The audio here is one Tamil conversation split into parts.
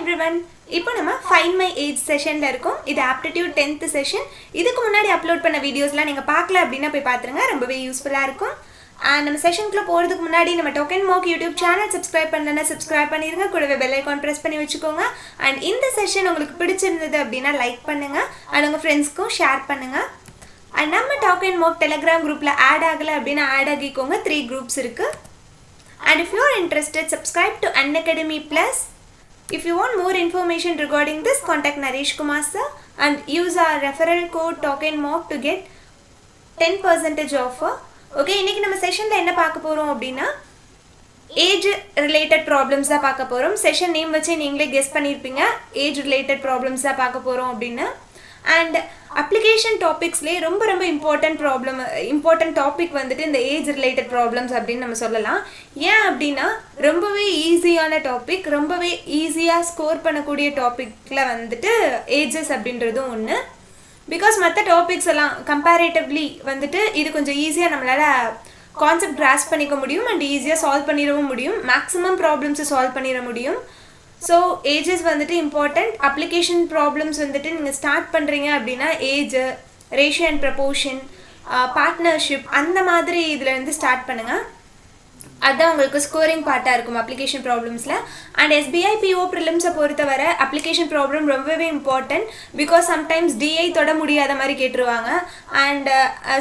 everyone. இப்போ நம்ம find my age செஷன்ல இருக்கோம். இது aptitude 10th செஷன். இதுக்கு முன்னாடி அப்லோட் பண்ண வீடியோஸ்லாம் நீங்க பார்க்கல அப்படினா போய் பாத்துருங்க. ரொம்பவே யூஸ்ஃபுல்லா இருக்கும். And நம்ம செஷனுக்குள்ள போறதுக்கு முன்னாடி நம்ம token mark YouTube channel subscribe பண்ணலனா சப்ஸ்கிரைப் பண்ணிருங்க. கூடவே பெல் ஐகான் பிரஸ் பண்ணி வெச்சுக்கோங்க. And இந்த செஷன் உங்களுக்கு பிடிச்சிருந்தது அப்படினா லைக் பண்ணுங்க. and உங்க ஃப்ரெண்ட்ஸ்க்கும் ஷேர் பண்ணுங்க. and நம்ம டோக்கன் மார்க் Telegram குரூப்ல ஆட் ஆகல அப்படினா ஆட் ஆகிக்கோங்க. 3 groups இருக்கு. And if you are interested, subscribe to Unacademy Plus. If you want more information regarding this, contact Naresh Kumar sir and use our referral code TOKENMORK to get 10% offer. Okay, இன்னைக்கு நம்ம செஷன்ல என்ன பார்க்க போறோம் அப்படினா ஏஜ் ரிலேட்டட் ப்ராப்ளம்ஸ் தான் பார்க்க போறோம். செஷன் நேம் வச்சு நீங்களே கெஸ் பண்ணிருப்பீங்க. ஏஜ் ரிலேட்டட் ப்ராப்ளம்ஸ் தான் பார்க்க போறோம் அப்படினா and application topicsலயே ரொம்ப இம்பார்ட்டன்ட் டாபிக் வந்துட்டு இந்த ஏஜ் ரிலேட்டட் ப்ராப்ளம்ஸ் அப்படின்னு நம்ம சொல்லலாம். ஏன் அப்படின்னா ரொம்பவே ஈஸியான டாபிக், ரொம்பவே ஈஸியாக ஸ்கோர் பண்ணக்கூடிய டாபிக்ல வந்துட்டு ஏஜஸ் அப்படின்றதும் ஒன்று. பிகாஸ் மற்ற டாபிக்ஸ் எல்லாம் கம்பேரேட்டிவ்லி வந்துட்டு இது கொஞ்சம் ஈஸியாக நம்மளால் கான்செப்ட் கிராஸ் பண்ணிக்க முடியும் அண்ட் ஈஸியாக சால்வ் பண்ணிடவும் முடியும். மேக்ஸிமம் ப்ராப்ளம்ஸை சால்வ் பண்ணிட முடியும். ஸோ ஏஜஸ் வந்துட்டு இம்பார்ட்டண்ட். அப்ளிகேஷன் ப்ராப்ளம்ஸ் வந்துட்டு நீங்கள் ஸ்டார்ட் பண்ணுறீங்க அப்படின்னா age, ratio and proportion, partnership அந்த மாதிரி இதில் வந்து ஸ்டார்ட் பண்ணுங்கள். அதுதான் உங்களுக்கு ஸ்கோரிங் பார்ட்டாக இருக்கும் அப்ளிகேஷன் ப்ராப்ளம்ஸில். அண்ட் SBI PO ப்ரிலிம்ஸை பொறுத்தவரை அப்ளிகேஷன் ப்ராப்ளம் ரொம்பவே இம்பார்ட்டன்ட். பிகாஸ் சம்டைம்ஸ் DI தொட முடியாத மாதிரி கேட்டுருவாங்க. அண்ட்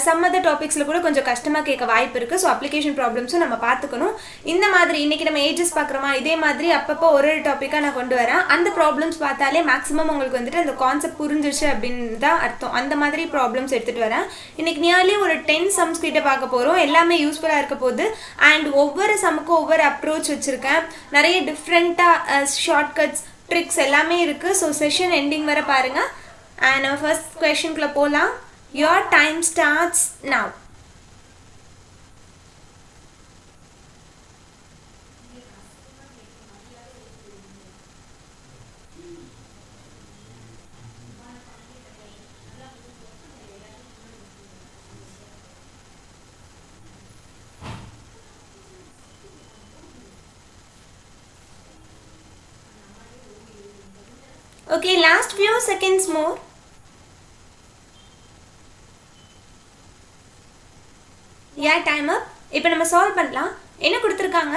சம் அதர் டாபிக்ஸில் கூட கொஞ்சம் கஷ்டமாக கேட்க வாய்ப்பு இருக்குது. ஸோ அப்ளிகேஷன் ப்ராப்ளம்ஸும் நம்ம பார்த்துக்கணும். இந்த மாதிரி இன்றைக்கி நம்ம ஏஜஸ் பார்க்குறோமா, இதே மாதிரி அப்பப்போ ஒரு டாப்பிக்காக நான் கொண்டு வரேன். அந்த ப்ராப்ளம்ஸ் பார்த்தாலே மேக்ஸிமம் உங்களுக்கு வந்துட்டு அந்த கான்செப்ட் புரிஞ்சிருச்சு அப்படின்னு தான் அர்த்தம். அந்த மாதிரி ப்ராப்ளம்ஸ் எடுத்துகிட்டு வரேன். இன்றைக்கி நியர்லி ஒரு 10 சம்ஸ் கிட்ட பார்க்க போகிறோம். எல்லாமே யூஸ்ஃபுல்லாக இருக்க போகுது. அண்ட் ஒவ்வொரு சமுக்கும் ஒவ்வொரு அப்ரோச் வச்சுருக்கேன். நிறைய டிஃப்ரெண்ட்டாக ஷார்ட்கட்ஸ், ட்ரிக்ஸ் எல்லாமே இருக்குது. ஸோ செஷன் எண்டிங் வர பாருங்கள். அண்ட் நம்ம ஃபர்ஸ்ட் கொஷனுக்குள்ளே போகலாம். Your time starts now. Okay, last few seconds more. Yeah, time up. இப்போ நம்ம சால்வ் பண்ணலாம். என்ன கொடுத்துருக்காங்க?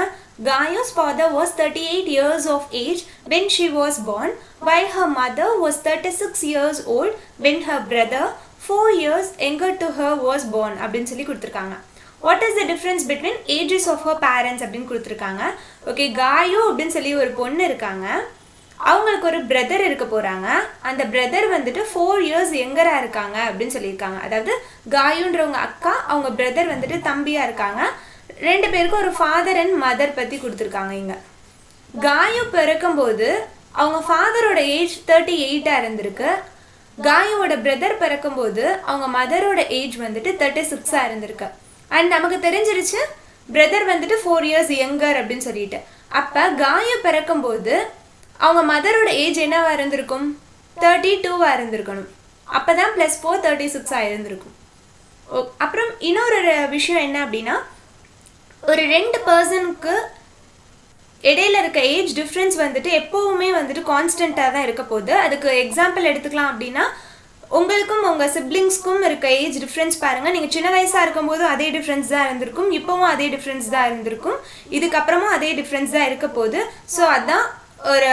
Gaya's father was 38 years of age when she was born, while her mother was 36 years old when her brother 4 years younger to her was born அப்படின்னு சொல்லி கொடுத்துருக்காங்க. What is the difference between ages of her parents அப்படின்னு கொடுத்துருக்காங்க. ஓகே, காயோ அப்படின்னு சொல்லி ஒரு பொண்ணு இருக்காங்க. அவங்களுக்கு ஒரு பிரதர் இருக்க போகிறாங்க. அந்த பிரதர் வந்துட்டு 4 years யங்கராக இருக்காங்க அப்படின்னு சொல்லியிருக்காங்க. அதாவது காயுன்றவங்க அக்கா, அவங்க பிரதர் வந்துட்டு தம்பியாக இருக்காங்க. 2 பேருக்கும் ஒரு ஃபாதர் அண்ட் மதர் பற்றி கொடுத்துருக்காங்க. இங்கே காயு பிறக்கும்போது அவங்க ஃபாதரோட ஏஜ் 38 இருந்திருக்கு. காயுவோட பிரதர் பிறக்கும்போது அவங்க மதரோட ஏஜ் வந்துட்டு 36 இருந்திருக்கு. அண்ட் நமக்கு தெரிஞ்சிருச்சு பிரதர் வந்துட்டு 4 years யங்கர் அப்படின்னு சொல்லிட்டு. அப்போ காயு பிறக்கும்போது அவங்க மதரோட ஏஜ் என்னவா இருந்திருக்கும்? 32 இருந்திருக்கணும். அப்போ தான் +4 36 இருந்திருக்கும். அப்புறம் இன்னொரு விஷயம் என்ன அப்படின்னா, ஒரு 2 பர்சனுக்கு இடையில இருக்க ஏஜ் டிஃப்ரென்ஸ் வந்துட்டு எப்போவுமே வந்துட்டு கான்ஸ்டண்ட்டாக தான் இருக்க போகுது. அதுக்கு எக்ஸாம்பிள் எடுத்துக்கலாம் அப்படின்னா, உங்களுக்கும் உங்கள் சிப்ளிங்ஸ்க்கும் இருக்க ஏஜ் டிஃப்ரென்ஸ் பாருங்கள். நீங்கள் சின்ன வயசாக இருக்கும்போதும் அதே டிஃப்ரென்ஸ் தான் இருந்திருக்கும், இப்போவும் அதே டிஃப்ரென்ஸ் தான் இருந்திருக்கும், இதுக்கப்புறமும் அதே டிஃப்ரென்ஸ் தான் இருக்க போகுது. ஸோ அதுதான் ஒரு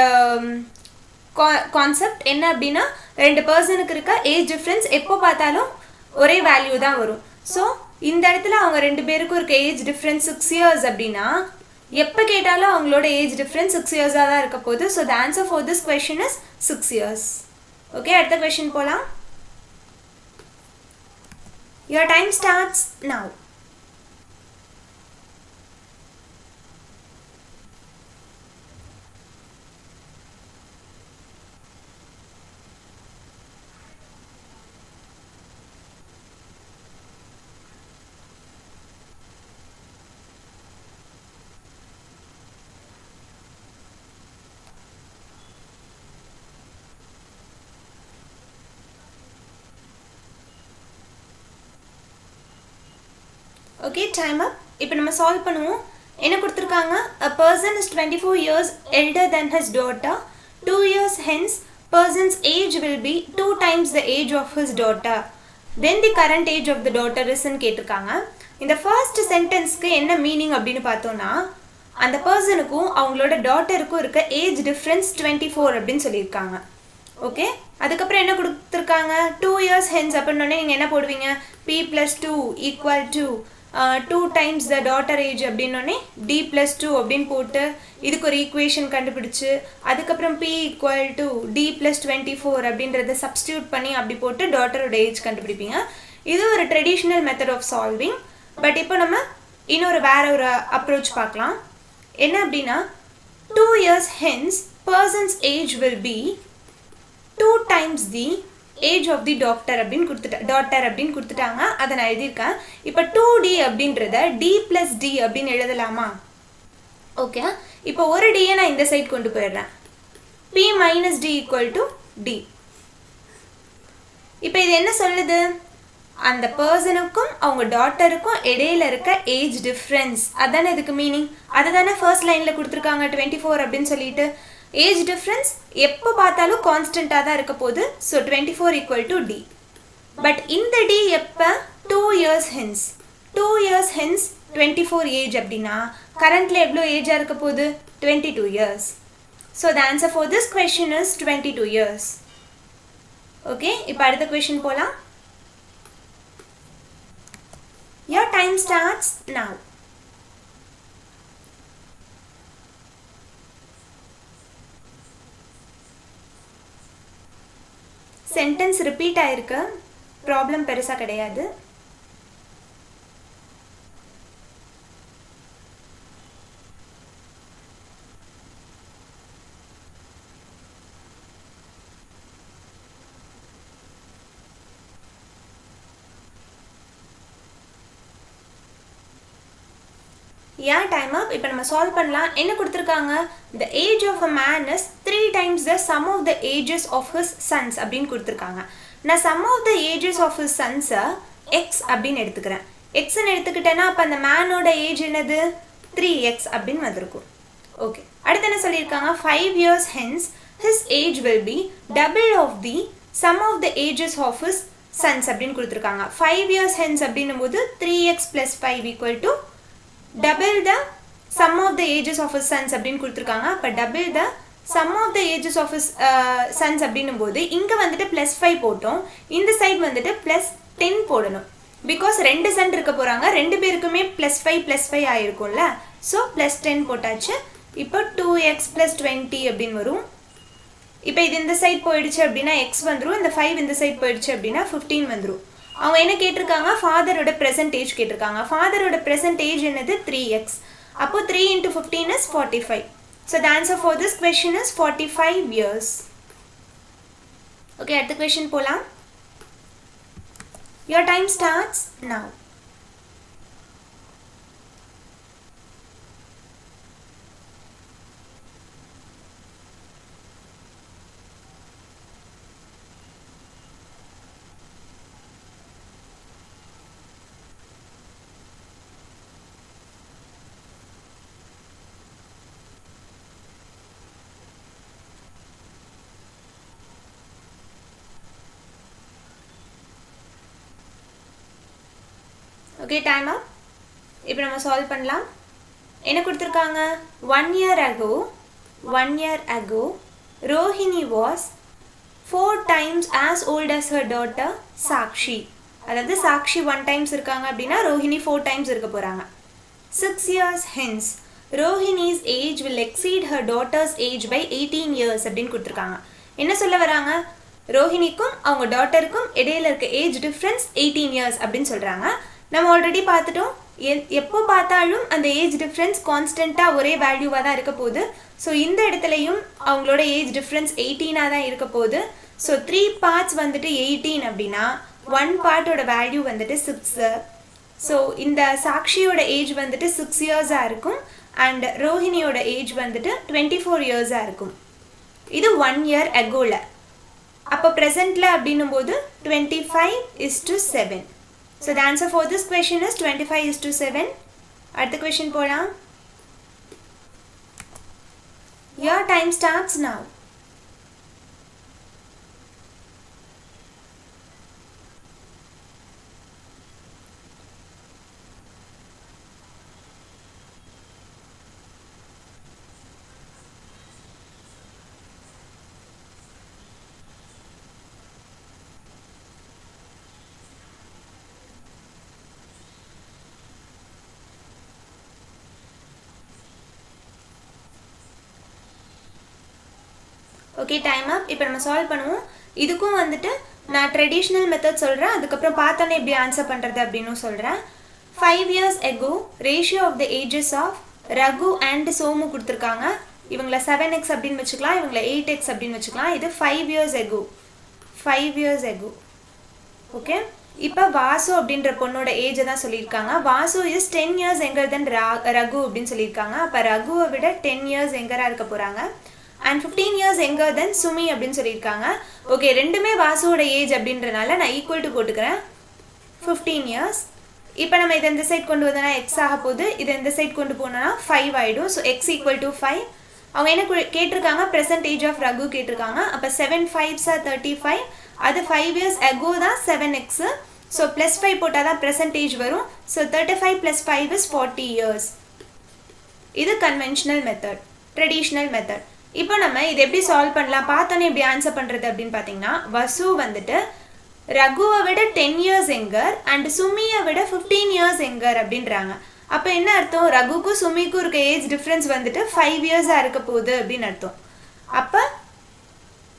கான்செப்ட். என்ன அப்படின்னா, 2 பர்சனுக்கு இருக்க ஏஜ் டிஃப்ரென்ஸ் எப்போ பார்த்தாலும் ஒரே வேல்யூ தான் வரும். ஸோ இந்த இடத்துல அவங்க 2 பேருக்கும் இருக்க ஏஜ் டிஃப்ரென்ஸ் 6 years அப்படின்னா எப்போ கேட்டாலும் அவங்களோட ஏஜ் டிஃப்ரென்ஸ் 6 years-ஆக தான் இருக்க போகுது. So the answer for this question is 6 years. Okay, அடுத்த கொஷின் போகலாம். Your time starts now. Okay, time up. இப்போ நம்ம சால்வ் பண்ணுவோம். என்ன கொடுத்துருக்காங்க? A person is 24 years elder than his daughter. 2 years hence person's age will be 2 times the age of his daughter, then the current age of the daughter is ன்னு கேட்டிருக்காங்க. இந்த ஃபர்ஸ்ட் சென்டென்ஸ்க்கு என்ன மீனிங் அப்படின்னு பார்த்தோம்னா, அந்த பர்சனுக்கும் அவங்களோட டாட்டருக்கும் இருக்க ஏஜ் டிஃப்ரென்ஸ் 24 அப்படின்னு சொல்லியிருக்காங்க. ஓகே, அதுக்கப்புறம் என்ன கொடுத்துருக்காங்க, 2 years hence அப்படின்னோடனே நீங்கள் என்ன போடுவீங்க, p + 2 = 2 times the daughter age அப்படின்னோடனே d + 2 அப்படின்னு போட்டு இதுக்கு ஒரு ஈக்குவேஷன் கண்டுபிடிச்சு அதுக்கப்புறம் p = d + 24 அப்படின்றத சப்ஸ்டியூட் பண்ணி அப்படி போட்டு டாட்டரோட ஏஜ் கண்டுபிடிப்பீங்க. இது ஒரு traditional method of solving. But இப்போ நம்ம வேற ஒரு அப்ரோச் பார்க்கலாம். என்ன அப்படின்னா, 2 years hence person's age will be 2 times the age of the daughter அப்படின்னு கொடுத்துட்டாங்க. அதை நான் எழுதியிருக்கேன். இப்போ 2d அப்படின்றத d + d அப்படின்னு எழுதலாமா? ஓகே, இப்போ ஒரு டியை நான் இந்த சைட் கொண்டு போயிடுறேன். p - d = d. இப்போ இது என்ன சொல்லுது, அந்த பர்சனுக்கும் அவங்க டாட்டருக்கும் இடையில இருக்க ஏஜ் டிஃப்ரென்ஸ், அதானே இதுக்கு மீனிங். அதை தானே ஃபர்ஸ்ட் லைனில் கொடுத்துருக்காங்க 24 அப்படின்னு சொல்லிட்டு. ஏஜ் டிஃப்ரென்ஸ் எப்போ பார்த்தாலும் கான்ஸ்டண்ட்டாக தான் இருக்க போகுது. So 24 = d. பட் இந்த d எப்போ, 2 years hence. 2 years hence 24 age அப்படின்னா கரண்ட்ல எவ்வளோ ஏஜாக இருக்க போகுது, 22 years. So the answer for this question is 22 years. Okay, இப்போ அடுத்த கொஸ்டின் போகலாம். Your time starts now. Sentence repeat ஆயிருக்கு, ப்ராப்ளம் பெருசாக கிடையாது. Yeah, time up. இப்போ நம்ம சால்வ் பண்ணலாம். என்ன கொடுத்துருக்காங்க, the age of a man is 3 times the sum of the ages of his sons அப்படின்னு கொடுத்துருக்காங்க. நான் sum of the ages of his sons x அப்படின்னு எடுத்துக்கிறேன். xன்னு எடுத்துக்கிட்டேன்னா அப்போ அந்த மேனோட ஏஜ் என்னது, 3x அப்படின்னு வந்திருக்கும். ஓகே, அடுத்து என்ன சொல்லியிருக்காங்க, 5 years hence his age will be double of the sum of the ages of his sons அப்படின்னு கொடுத்துருக்காங்க. 5 years hence அப்படின்னும் போது 3x + 5 = double the sum of the ages of his sons அப்படின்னு கொடுத்துருக்காங்க. அப்போ double the sum of the ages of his sons அப்படின்னும் போது இங்கே வந்துட்டு +5 போட்டோம், இந்த சைட் வந்துட்டு +10 போடணும். பிகாஸ் 2 சன் இருக்க போகிறாங்க, 2 பேருக்குமே +5 ஆயிருக்கும்ல. ஸோ +10 போட்டாச்சு. இப்போ 2x + 20 அப்படின்னு வரும். இப்போ இது இந்த சைட் போயிடுச்சு அப்படின்னா x வந்துடும், இந்த 5 இந்த சைட் போயிடுச்சு அப்படின்னா 15 வந்துடும். அவங்க என்ன கேட்டிருக்காங்க, ஃபாதரோட ப்ரெசன்ட் ஏஜ் கேட்டிருக்காங்க. ஃபாதரோட ப்ரெசன்ட் ஏஜ் என்னது, 3x. அப்போ 3 × 15 is 45. So the answer for this question is 45 years. Okay, அடுத்த question போலாம். Your time starts now. Okay, time up. இப்போ நம்ம சால்வ் பண்ணலாம். என்ன கொடுத்துருக்காங்க, 1 year ago Rohini was 4 times as old as her daughter Sakshi. அதாவது சாக்ஷி 1 times இருக்காங்க அப்படின்னா ரோஹிணி 4 times இருக்க போகிறாங்க. 6 years hence ரோஹிணி's age will exceed her daughter's age by 18 years அப்படின்னு கொடுத்துருக்காங்க. என்ன சொல்ல வராங்க, ரோஹிணிக்கும் அவங்க டாட்டருக்கும் இடையில இருக்க ஏஜ் டிஃப்ரென்ஸ் 18 years அப்படின்னு சொல்கிறாங்க. நம்ம ஆல்ரெடி பார்த்துட்டோம், எப்போ பார்த்தாலும் அந்த ஏஜ் டிஃப்ரென்ஸ் கான்ஸ்டண்ட்டாக ஒரே வேல்யூவாக தான் இருக்க போகுது. ஸோ இந்த இடத்துலையும் அவங்களோட ஏஜ் டிஃப்ரென்ஸ் 18 தான் இருக்க போகுது. ஸோ 3 parts வந்துட்டு 18 அப்படின்னா 1 பார்ட்டோட வேல்யூ வந்துட்டு 6. ஸோ இந்த சாக்ஷியோட ஏஜ் வந்துட்டு 6 years-ஆக இருக்கும் அண்ட் ரோஹிணியோட ஏஜ் வந்துட்டு 24 years-ஆக இருக்கும். இது 1 year ago-ல. அப்போ ப்ரெசண்ட்டில் அப்படின்னும் போது 25:7. So the answer for this question is 25:7. அடுத்த question போலாம். Your time starts now. Okay, time up. இப்போ நம்ம சால்வ் பண்ணுவோம். இதுக்கும் வந்துட்டு நான் ட்ரெடிஷ்னல் மெத்தட் சொல்கிறேன், அதுக்கப்புறம் பார்த்தோன்னே எப்படி ஆன்சர் பண்ணுறது அப்படின்னு சொல்கிறேன். 5 years ago ratio of the ages of Raghu and Somu கொடுத்துருக்காங்க. இவங்கள 7x அப்படின்னு வச்சுக்கலாம், இவங்கள 8x அப்படின்னு வச்சுக்கலாம். இது 5 years ago. 5 years ago. Okay, இப்போ வாசு அப்படின்ற பொண்ணோட ஏஜை தான் சொல்லியிருக்காங்க. Vasu is 10 years younger than Raghu அப்படின்னு சொல்லியிருக்காங்க. அப்போ ரகுவை விட 10 years younger-ஆக இருக்க போகிறாங்க. And 15 years younger than Sumi அப்படின்னு சொல்லியிருக்காங்க. ஓகே, ரெண்டுமே வாசுவோட ஏஜ் அப்படின்றனால நான் ஈக்குவல் டு போட்டுக்கிறேன் 15 years. இப்போ நம்ம இதை இந்த சைட் கொண்டு வந்தோன்னா எக்ஸ் ஆக போகுது, இதை இந்த சைட் கொண்டு போனோன்னா 5 ஆகிடும். So X equal to 5. அவங்க என்ன கேட்டிருக்காங்க, ப்ரெசன்ட் ஏஜ் ஆஃப் ரகு கேட்டிருக்காங்க. அப்போ 7 5s are 35. அது 5 years ago தான் 7x. ஸோ +5 போட்டால் தான் ப்ரெசன்டேஜ் வரும். So 35 + 5 is 40 years. இது கன்வென்ஷனல் மெத்தட், ட்ரெடிஷ்னல் மெத்தட். இப்போ நம்ம இதை எப்படி சால்வ் பண்ணலாம், பார்த்தோன்னே எப்படி ஆன்சர் பண்ணுறது அப்படின்னு பார்த்தீங்கன்னா, வசு வந்துட்டு ரகுவை விட 10 years younger அண்ட் சுமியை விட 15 years younger அப்படின்றாங்க. அப்போ என்ன அர்த்தம், ரகுக்கும் சுமிக்கும் இருக்க ஏஜ் டிஃப்ரென்ஸ் வந்துட்டு 5 years-ஆக இருக்க போகுது அப்படின்னு அர்த்தம். அப்போ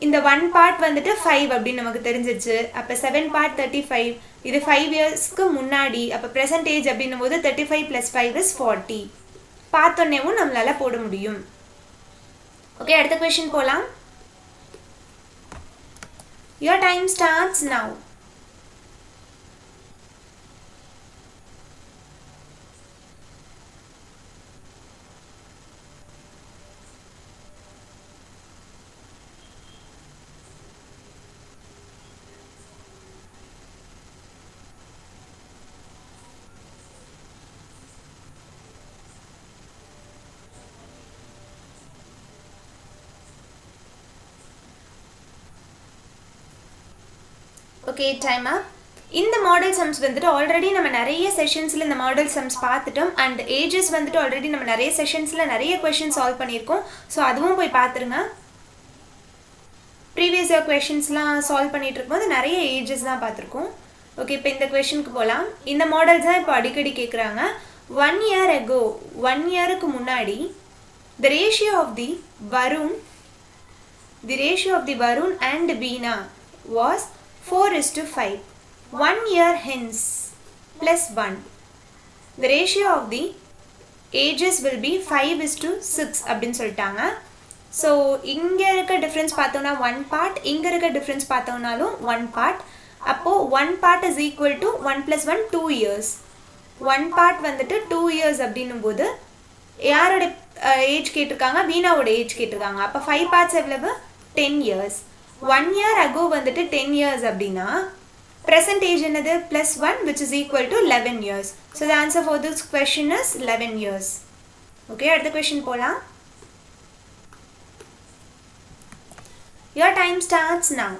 இந்த 1 part வந்துட்டு 5 அப்படின்னு நமக்கு தெரிஞ்சிருச்சு. அப்போ 7 part 35, இது 5 years-க்கு முன்னாடி. அப்போ ப்ரெசன்டேஜ் அப்படின்னும் போது 35 + 5 is 40. பார்த்தோன்னேவும் நம்மளால போட முடியும். ஓகே, அடுத்த கொஸ்டின் போகலாம். Your time starts now. Okay, time அப். இந்த மாடல் சம்ஸ் வந்துட்டு ஆல்ரெடி நம்ம நிறைய செஷன்ஸில் இந்த மாடல் சம்ஸ் பார்த்துட்டோம். அண்ட் ஏஜஸ் வந்துட்டு ஆல்ரெடி நம்ம நிறைய செஷன்ஸில் நிறைய கொஷின் சால்வ் பண்ணியிருக்கோம். ஸோ அதுவும் போய் பார்த்துருங்க. ப்ரீவியஸ் இயர் கொஷின்ஸ்லாம் சால்வ் பண்ணிகிட்டு இருக்கும்போது நிறைய ஏஜஸ் தான் பார்த்துருக்கோம். ஓகே, இப்போ இந்த கொஷினுக்கு போகலாம். இந்த மாடல்ஸ் தான் இப்போ அடிக்கடி கேட்குறாங்க. 1 year ago, 1 year-க்கு முன்னாடி the ratio of the Varun and Beena was 4:5. 1 year hence +1. The ratio of the ages will be 5:6 அப்படின்னு சொல்லிட்டாங்க. ஸோ இங்கே இருக்க டிஃப்ரென்ஸ் பார்த்தோன்னா 1 part, இங்கே இருக்க டிஃப்ரென்ஸ் பார்த்தோம்னாலும் 1 part. அப்போது 1 part is equal to 1 + 1 2 years. 1 part வந்துட்டு 2 years அப்படின்னும் போது யாரோட ஏஜ் கேட்டிருக்காங்க, வீணாவோட ஏஜ் கேட்டிருக்காங்க. அப்போ 5 parts எவ்வளவு, 10 years. 1 year ago வந்துட்டு 10 years அப்படின்னா percentage என்னது, +1 which is equal to 11 years. So the answer for this question is 11 years. Okay, அடுத்த question போலாம். Your time starts now.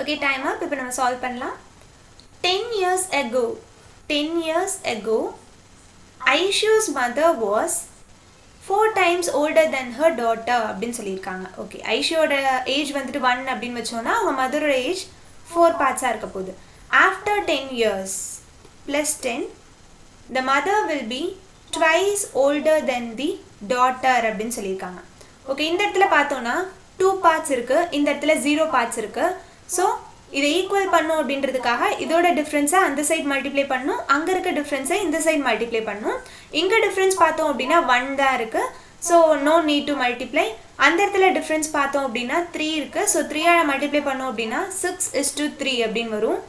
Okay, time up. இப்போ நம்ம சால்வ் பண்ணலாம். 10 years ago Aishu's mother was 4 times older than her daughter அப்படின்னு சொல்லியிருக்காங்க. ஓகே, ஐஷுவோட ஏஜ் வந்துட்டு 1 அப்படின்னு வச்சோன்னா அவங்க மதரோட ஏஜ் 4 பார்ட்ஸாக இருக்க போகுது. After 10 years +10 the mother will be twice older than the daughter அப்படின்னு சொல்லியிருக்காங்க. ஓகே, இந்த இடத்துல பார்த்தோன்னா 2 parts இருக்குது, இந்த இடத்துல 0 parts இருக்குது. ஸோ இதை ஈக்குவல் பண்ணும் அப்படின்றதுக்காக இதோட டிஃப்ரென்ஸை அந்த சைட் மல்டிப்ளை பண்ணும், அங்கே இருக்க டிஃப்ரென்ஸை இந்த சைட் மல்டிப்ளை பண்ணும். இங்கே டிஃப்ரென்ஸ் பார்த்தோம் அப்படின்னா 1 தான் இருக்குது. So no need to multiply. அந்த இடத்துல டிஃப்ரென்ஸ் பார்த்தோம் அப்படின்னா 3 இருக்குது. ஸோ 3 மல்டிப்ளை பண்ணோம் அப்படின்னா 6:3 அப்படின்னு வரும்.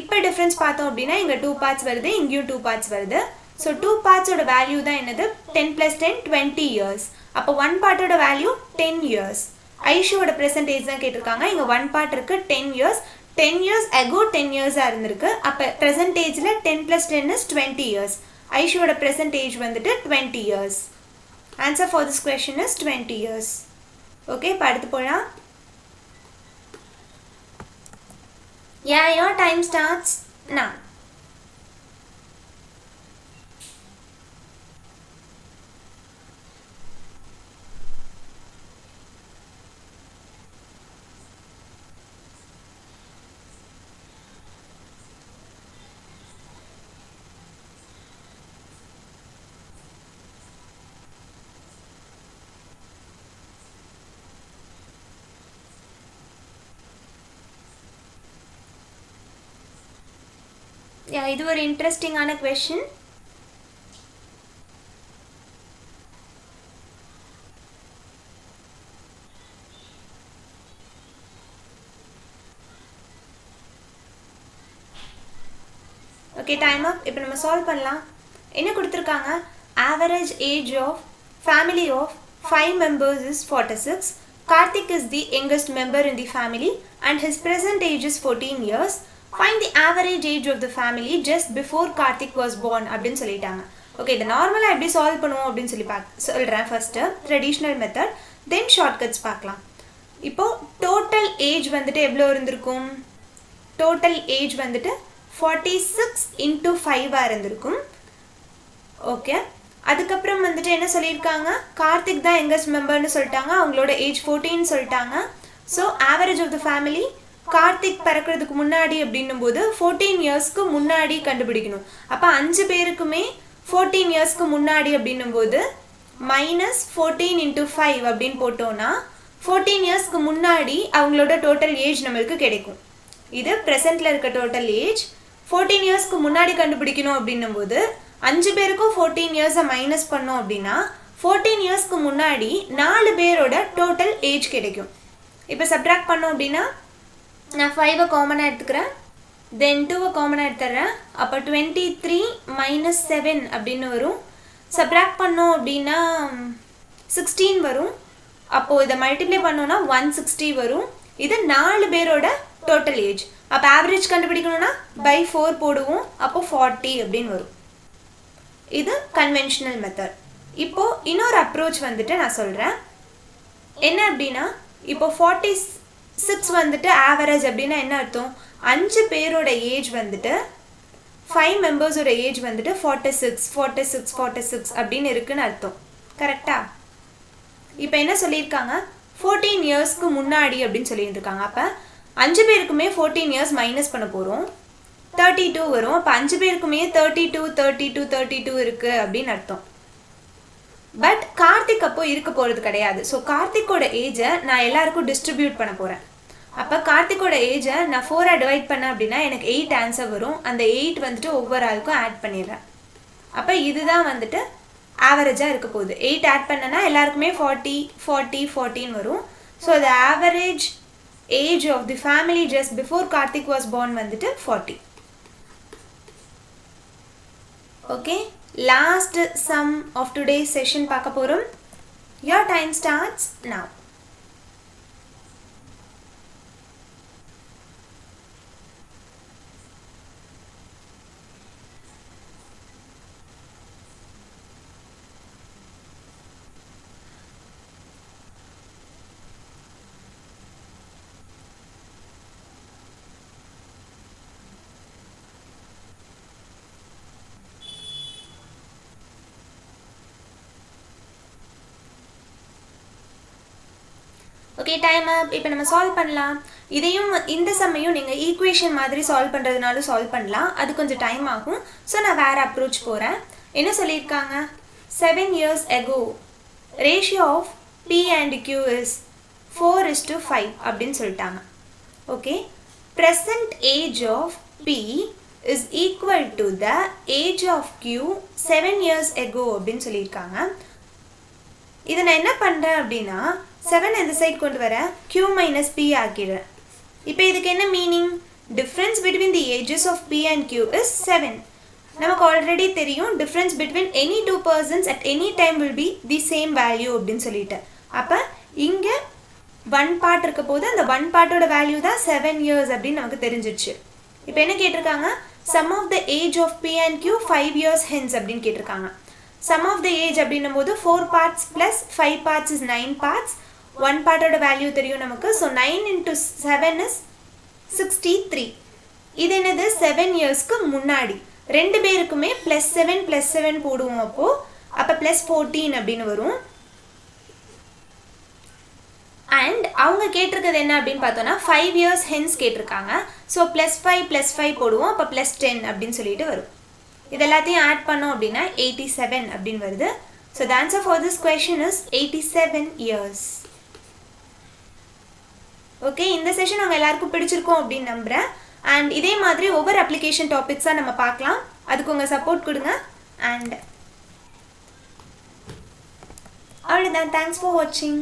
இப்போ டிஃப்ரென்ஸ் பார்த்தோம் அப்படின்னா இங்கே 2 parts வருது, இங்கேயும் 2 parts வருது. ஸோ 2 parts-ஓட வேல்யூ தான் என்னது, 10 + 10 20 years. அப்போ 1 part-ஓட வேல்யூ 10 years. ஐஷுவோட ப்ரெசன்டேஜ் தான் கேட்டிருக்காங்க. இங்கே 1 part இருக்குது, 10 years. 10 years ago 10 years-ஆக இருந்திருக்கு. அப்போ ப்ரெசன்டேஜில் 10 + 10 is 20 years. ஐஷுவோட ப்ரெசன்டேஜ் வந்துட்டு 20 years. Answer for this question is 20 years. Okay, இப்போ அடுத்து போகலாம். Yeah, your time starts now. Yeah, இது ஒரு இன்ட்ரெஸ்டிங்கான கொஸ்டின். Okay, time up. இப்போ நம்ம சால்வ் பண்ணலாம். என்ன கொடுத்துருக்காங்க? Average age of family of 5 members is 46. Karthik is the youngest member in the family and his present age is 14 years. Find the average age of the family just before Karthik was born அப்படின்னு சொல்லிட்டாங்க. ஓகே, இதை நார்மலாக எப்படி சால்வ் பண்ணுவோம் அப்படின்னு சொல்லி சொல்கிறேன். ஃபஸ்ட்டு ட்ரெடிஷ்னல் மெத்தட், தென் ஷார்ட்கட்ஸ் பார்க்கலாம். இப்போது டோட்டல் ஏஜ் வந்துட்டு எவ்வளோ இருந்திருக்கும்? டோட்டல் ஏஜ் வந்துட்டு 46 × 5 இருந்திருக்கும். ஓகே, அதுக்கப்புறம் வந்துட்டு என்ன சொல்லியிருக்காங்க? கார்த்திக் தான் யங்கஸ்ட் மெம்பர்னு சொல்லிட்டாங்க. அவங்களோட ஏஜ் 14 சொல்லிட்டாங்க. So average of the family Karthik பிறக்கிறதுக்கு முன்னாடி அப்படின்னும் போது 14 இயர்ஸ்க்கு முன்னாடி கண்டுபிடிக்கணும். அப்போ 5 பேருக்குமே 14 இயர்ஸ்க்கு முன்னாடி அப்படின்னும் போது -14 × 5 அப்படின்னு போட்டோன்னா 14 இயர்ஸ்க்கு முன்னாடி அவங்களோட டோட்டல் ஏஜ் நம்மளுக்கு கிடைக்கும். இது ப்ரெசென்ட்டில் இருக்க டோட்டல் ஏஜ். 14 இயர்ஸ்க்கு முன்னாடி கண்டுபிடிக்கணும் அப்படின்னும் போது 5 பேருக்கும் 14 இயர்ஸை மைனஸ் பண்ணோம் அப்படின்னா 14 இயர்ஸ்க்கு முன்னாடி 4 பேரோட டோட்டல் ஏஜ் கிடைக்கும். இப்போ சப்ட்ராக்ட் பண்ணோம் அப்படின்னா நான் 5 காமனாக எடுத்துக்கிறேன், தென் 2 காமனாக எடுத்துடுறேன். அப்போ 23 - 7 அப்படின்னு வரும். சப்ட்ராக்ட் பண்ணோம் அப்படின்னா 16 வரும். அப்போது இதை மல்டிப்ளை பண்ணோன்னா 160 வரும். இது 4 பேரோட டோட்டல் ஏஜ். அப்போ ஆவரேஜ் கண்டுபிடிக்கணும்னா by 4 போடுவோம். அப்போது 40 அப்படின்னு வரும். இது கன்வென்ஷனல் மெத்தட். இப்போது இன்னொரு அப்ரோச் வந்துட்டு நான் சொல்கிறேன். என்ன அப்படின்னா, இப்போ 46 வந்துட்டு ஆவரேஜ் அப்படின்னா என்ன அர்த்தம்? 5 பேரோட ஏஜ் வந்துட்டு 5 மெம்பர்ஸோட ஏஜ் வந்துட்டு 46 அப்படின்னு இருக்குன்னு அர்த்தம். கரெக்டாக? இப்போ என்ன சொல்லியிருக்காங்க? 14 இயர்ஸ்க்கு முன்னாடி அப்படின்னு சொல்லியிருக்காங்க. அப்போ 5 பேருக்குமே 14 இயர்ஸ் மைனஸ் பண்ண போகிறோம். 32 வரும். அப்போ 5 பேருக்குமே 32 இருக்குது அப்படின்னு அர்த்தம். பட் கார்த்திக் அப்போ இருக்க போகிறது கிடையாது. ஸோ கார்த்திக்கோட ஏஜை நான் எல்லாருக்கும் டிஸ்ட்ரிபியூட் பண்ண போகிறேன். அப்போ கார்த்திக்கோட ஏஜை நான் 4 டிவைட் பண்ணேன் அப்படின்னா எனக்கு 8 ஆன்சர் வரும். அந்த 8 வந்துட்டு ஒவ்வொரு ஆளுக்கும் ஆட் பண்ணிடுறேன். அப்போ இதுதான் வந்துட்டு ஆவரேஜாக இருக்க போகுது. 8 ஆட் பண்ணனா எல்லாருக்குமே 40 வரும். So the average age of the family just before Karthik was born வந்துட்டு 40. Okay, last sum of today's session பார்க்க போகிறோம். Your time starts now. Okay, time up. இப்போ நம்ம சால்வ் பண்ணலாம். இதையும் இந்த சம்மையும் நீங்கள் ஈக்குவேஷன் மாதிரி சால்வ் பண்ணுறதுனாலும் சால்வ் பண்ணலாம். அது கொஞ்சம் டைம் ஆகும். ஸோ நான் வேறு அப்ரோச் போகிறேன். என்ன சொல்லியிருக்காங்க? 7 years ago ratio of P and Q is 4:5 அப்படின்னு சொல்லிட்டாங்க. Okay, present age of P is equal to the age of Q 7 years ago அப்படின்னு சொல்லியிருக்காங்க. இதை நான் என்ன பண்ணுறேன் அப்படின்னா 7 இந்த சைட் கொண்டு வர Q - P ஆக்கிடுறேன். இப்போ இதுக்கு என்ன meaning? Difference between the ages of P and Q is 7. நமக்கு ஆல்ரெடி தெரியும் difference between any 2 persons at any time will be the same value அப்படின்னு சொல்லிட்டு. அப்போ இங்கே 1 பார்ட் இருக்க போது அந்த 1 பார்ட்டோட வேல்யூ தான் 7 years அப்படின்னு நமக்கு தெரிஞ்சிடுச்சு. இப்போ என்ன கேட்டிருக்காங்க? Sum of the age of P and Q 5 years hence அப்படின்னு கேட்டிருக்காங்க. சம் ஆஃப் த ஏஜ் அப்படின்னும் போது 4 parts + 5 parts is 9 parts. One பார்ட்டோட வேல்யூ தெரியும் நமக்கு. So 9 into 7 is 63. இது என்னது 7 இயர்ஸ்க்கு முன்னாடி. ரெண்டு பேருக்குமே +7 போடுவோம். அப்போ +14 அப்படின்னு வரும். அண்ட் அவங்க கேட்டிருக்கிறது என்ன அப்படின்னு பார்த்தோன்னா 5 years hence கேட்டிருக்காங்க. ஸோ +5 போடுவோம். அப்போ +10 அப்படின்னு சொல்லிட்டு வரும். இது எல்லாத்தையும் ஆட் பண்ணோம் அப்படின்னா 87 அப்படின்னு வருது. So the answer for this question is 87 years. Okay, இந்த செஷன் உங்கள் எல்லாருக்கும் பிடிச்சிருக்கும் அப்படின்னு நம்புகிறேன். அண்ட் இதே மாதிரி ஒவ்வொரு அப்ளிகேஷன் டாபிக்ஸாக நம்ம பார்க்கலாம். அதுக்கு உங்கள் சப்போர்ட் கொடுங்க. அண்ட் அவ்வளோதான். தேங்க்ஸ் ஃபார் வாட்சிங்.